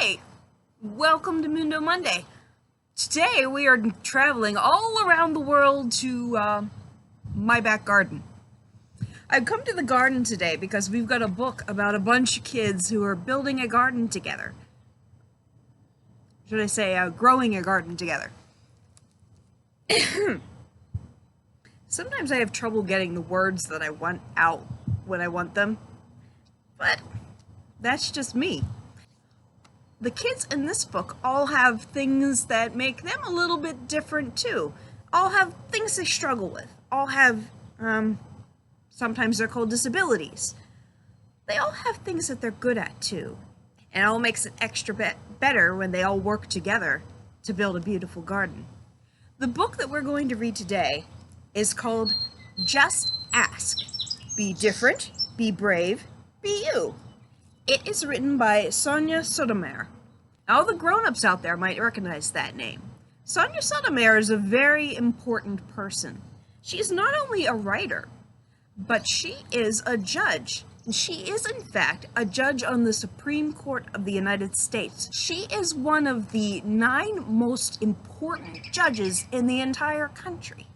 Hey, welcome to Mundo Monday. Today we are traveling all around the world to my back garden. I've come to the garden today because we've got a book about a bunch of kids who are building a garden together. Should I say growing a garden together? Sometimes I have trouble getting the words that I want out when I want them, but that's just me. The kids in this book all have things that make them a little bit different too. All have things they struggle with. All have, sometimes they're called disabilities. They all have things that they're good at too. And it all makes it extra better when they all work together to build a beautiful garden. The book that we're going to read today is called Just Ask. Be different, be brave, be you. It is written by Sonia Sotomayor. All the grown-ups out there might recognize that name. Sonia Sotomayor is a very important person. She is not only a writer, but she is a judge. She is, in fact, a judge on the Supreme Court of the United States. She is one of the 9 most important judges in the entire country.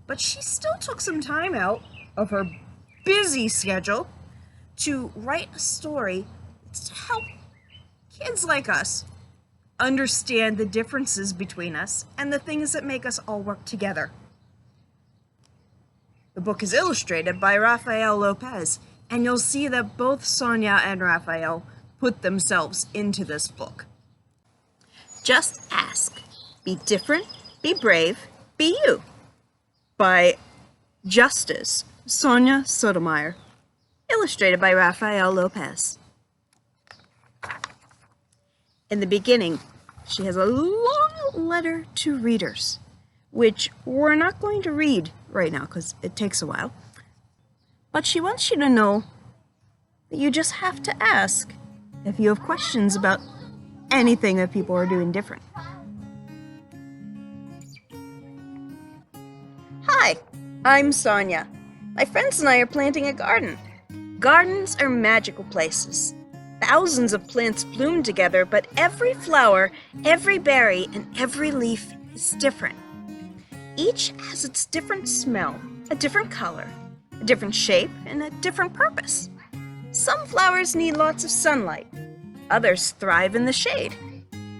But she still took some time out of her busy schedule to write a story to help kids like us understand the differences between us and the things that make us all work together. The book is illustrated by Rafael Lopez, and you'll see that both Sonia and Rafael put themselves into this book. Just Ask. Be different, be brave, be you. By Justice Sonia Sotomayor. Illustrated by Rafael Lopez. In the beginning, she has a long letter to readers, which we're not going to read right now because it takes a while. But she wants you to know that you just have to ask if you have questions about anything that people are doing different. Hi, I'm Sonia. My friends and I are planting a garden. Gardens are magical places. Thousands of plants bloom together, but every flower, every berry, and every leaf is different. Each has its different smell, a different color, a different shape, and a different purpose. Some flowers need lots of sunlight. Others thrive in the shade.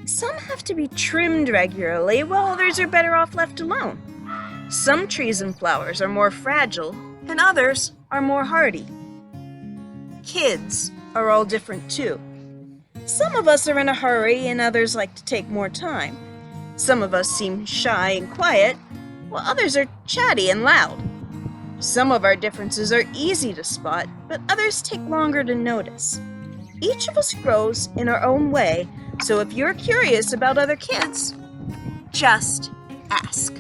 Some have to be trimmed regularly, while others are better off left alone. Some trees and flowers are more fragile, and others are more hardy. Kids are all different too. Some of us are in a hurry and others like to take more time. Some of us seem shy and quiet, while others are chatty and loud. Some of our differences are easy to spot, but others take longer to notice. Each of us grows in our own way, so if you're curious about other kids, just ask.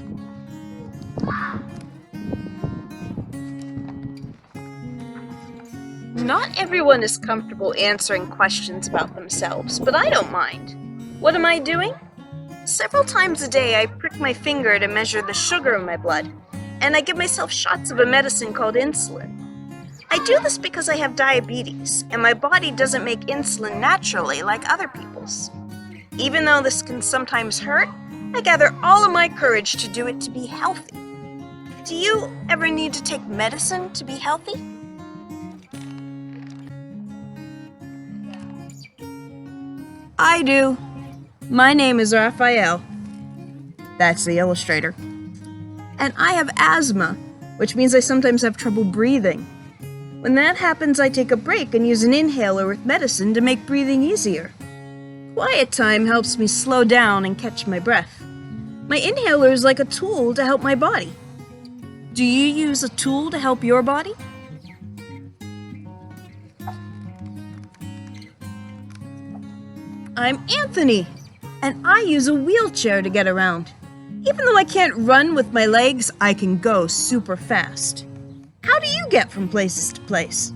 Not everyone is comfortable answering questions about themselves, but I don't mind. What am I doing? Several times a day I prick my finger to measure the sugar in my blood, and I give myself shots of a medicine called insulin. I do this because I have diabetes, and my body doesn't make insulin naturally like other people's. Even though this can sometimes hurt, I gather all of my courage to do it to be healthy. Do you ever need to take medicine to be healthy? I do. My name is Rafael. That's the illustrator. And I have asthma, which means I sometimes have trouble breathing. When that happens, I take a break and use an inhaler with medicine to make breathing easier. Quiet time helps me slow down and catch my breath. My inhaler is like a tool to help my body. Do you use a tool to help your body? I'm Anthony, and I use a wheelchair to get around. Even though I can't run with my legs, I can go super fast. How do you get from places to place?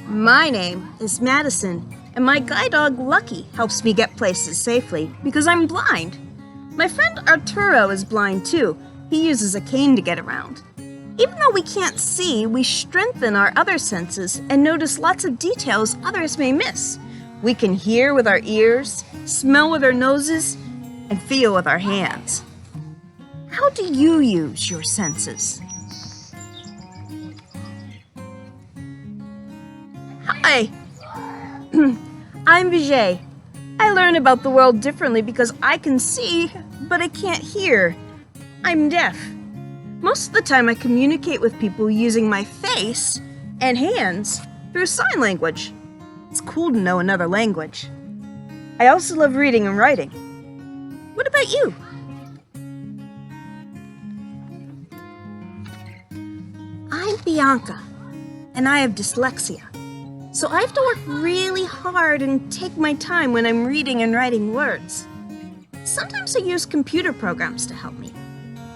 My name is Madison, and my guide dog Lucky helps me get places safely because I'm blind. My friend Arturo is blind too. He uses a cane to get around. Even though we can't see, we strengthen our other senses and notice lots of details others may miss. We can hear with our ears, smell with our noses, and feel with our hands. How do you use your senses? Hi, I'm Vijay. I learn about the world differently because I can see, but I can't hear. I'm deaf. Most of the time I communicate with people using my face and hands through sign language. It's cool to know another language. I also love reading and writing. What about you? I'm Bianca, and I have dyslexia. So I have to work really hard and take my time when I'm reading and writing words. Sometimes I use computer programs to help me.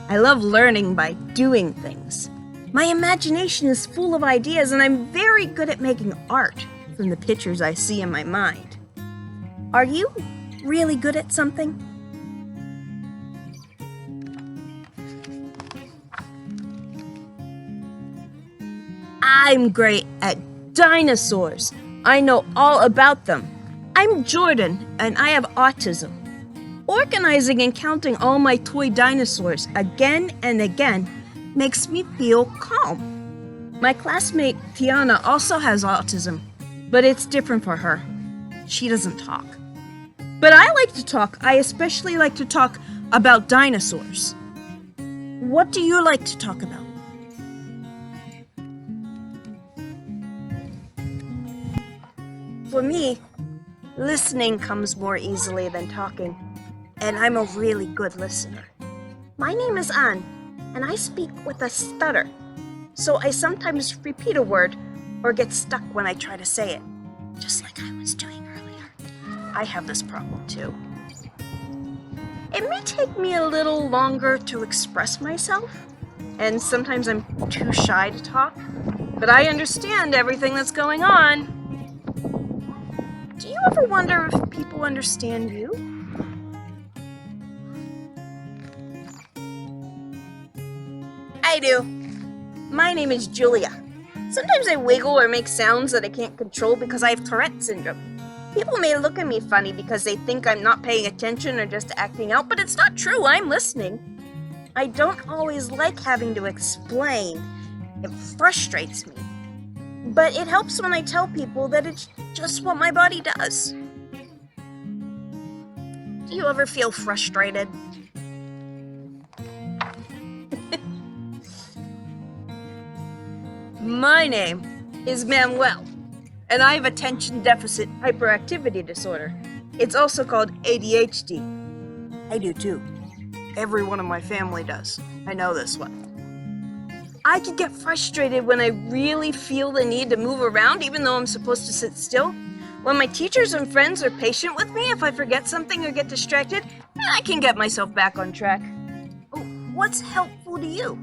I love learning by doing things. My imagination is full of ideas, and I'm very good at making art from the pictures I see in my mind. Are you really good at something? I'm great at dinosaurs. I know all about them. I'm Jordan, and I have autism. Organizing and counting all my toy dinosaurs again and again makes me feel calm. My classmate Tiana also has autism, but it's different for her. She doesn't talk. But I like to talk. I especially like to talk about dinosaurs. What do you like to talk about? For me, listening comes more easily than talking, and I'm a really good listener. My name is Anne, and I speak with a stutter, so I sometimes repeat a word or get stuck when I try to say it, just like I was doing earlier. I have this problem too. It may take me a little longer to express myself, and sometimes I'm too shy to talk, but I understand everything that's going on. Do you ever wonder if people understand you? I do. My name is Julia. Sometimes I wiggle or make sounds that I can't control because I have Tourette syndrome. People may look at me funny because they think I'm not paying attention or just acting out, but it's not true. I'm listening. I don't always like having to explain. It frustrates me. But it helps when I tell people that it's just what my body does. Do you ever feel frustrated? My name is Manuel, and I have attention deficit hyperactivity disorder. It's also called ADHD. I do too. Everyone in my family does. I know this one. I can get frustrated when I really feel the need to move around even though I'm supposed to sit still. When my teachers and friends are patient with me if I forget something or get distracted, then I can get myself back on track. Oh, what's helpful to you?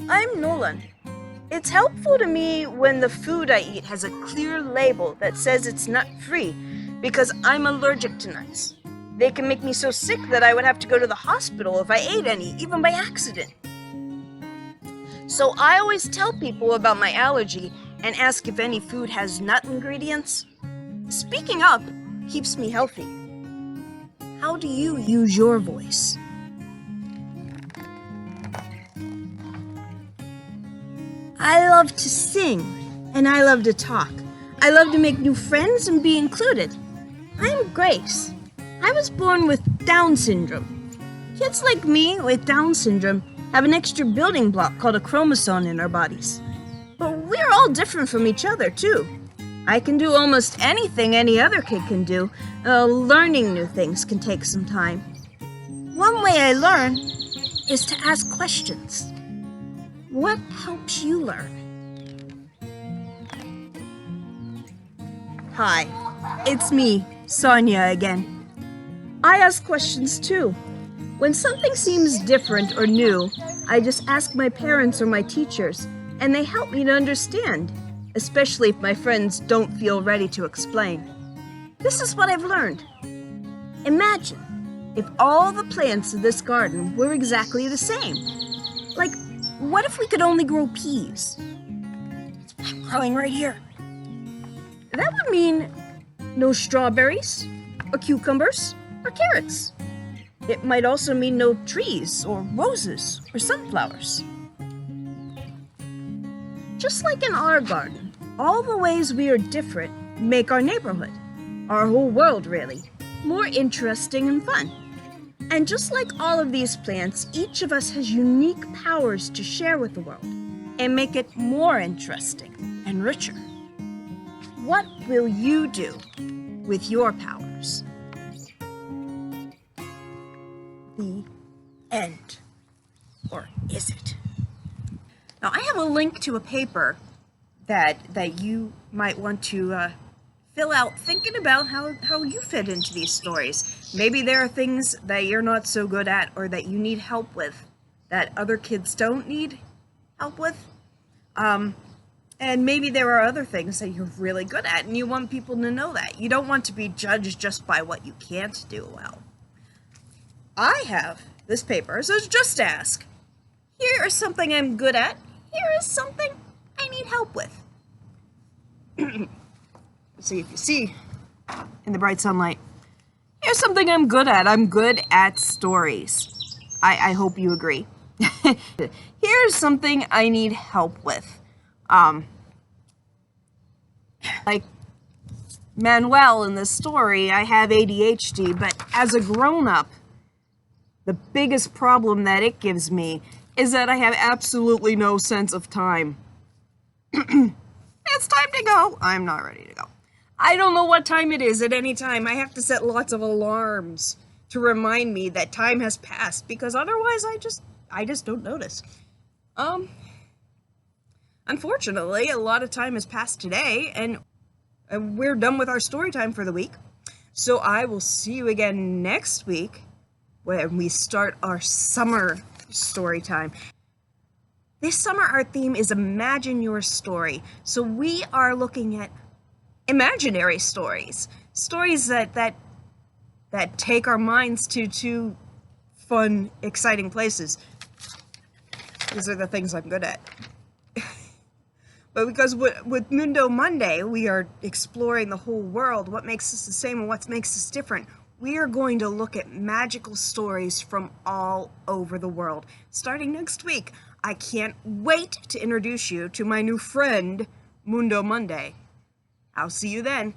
I'm Nolan. It's helpful to me when the food I eat has a clear label that says it's nut-free because I'm allergic to nuts. They can make me so sick that I would have to go to the hospital if I ate any, even by accident. So I always tell people about my allergy and ask if any food has nut ingredients. Speaking up keeps me healthy. How do you use your voice? I love to sing, and I love to talk. I love to make new friends and be included. I'm Grace. I was born with Down syndrome. Kids like me with Down syndrome have an extra building block called a chromosome in our bodies. But we're all different from each other, too. I can do almost anything any other kid can do. Learning new things can take some time. One way I learn is to ask questions. What helps you learn? Hi, it's me, Sonia again. I ask questions too. When something seems different or new, I just ask my parents or my teachers, and they help me to understand, especially if my friends don't feel ready to explain. This is what I've learned. Imagine if all the plants in this garden were exactly the same? Like, what if we could only grow peas? I'm growing right here. That would mean no strawberries, or cucumbers, or carrots. It might also mean no trees, or roses, or sunflowers. Just like in our garden, all the ways we are different make our neighborhood, our whole world really, more interesting and fun. And just like all of these plants, each of us has unique powers to share with the world and make it more interesting and richer. What will you do with your powers? The end. Or is it? Now, I have a link to a paper that you might want to fill out thinking about how you fit into these stories. Maybe there are things that you're not so good at or that you need help with that other kids don't need help with. And maybe there are other things that you're really good at and you want people to know that. You don't want to be judged just by what you can't do well. I have this paper, so just ask. Here is something I'm good at. Here is something I need help with. See if you see in the bright sunlight. Here's something I'm good at. I'm good at stories. I hope you agree. Here's something I need help with. Like Manuel in this story, I have ADHD, but as a grown-up, the biggest problem that it gives me is that I have absolutely no sense of time. It's time to go. I'm not ready to go. I don't know what time it is at any time. I have to set lots of alarms to remind me that time has passed because otherwise I just don't notice. Unfortunately, a lot of time has passed today and we're done with our story time for the week. So I will see you again next week when we start our summer story time. This summer, our theme is Imagine Your Story. So we are looking at imaginary stories. Stories that take our minds to fun, exciting places. These are the things I'm good at. But because with Mundo Monday, we are exploring the whole world, what makes us the same and what makes us different. We are going to look at magical stories from all over the world. Starting next week, I can't wait to introduce you to my new friend, Mundo Monday. I'll see you then.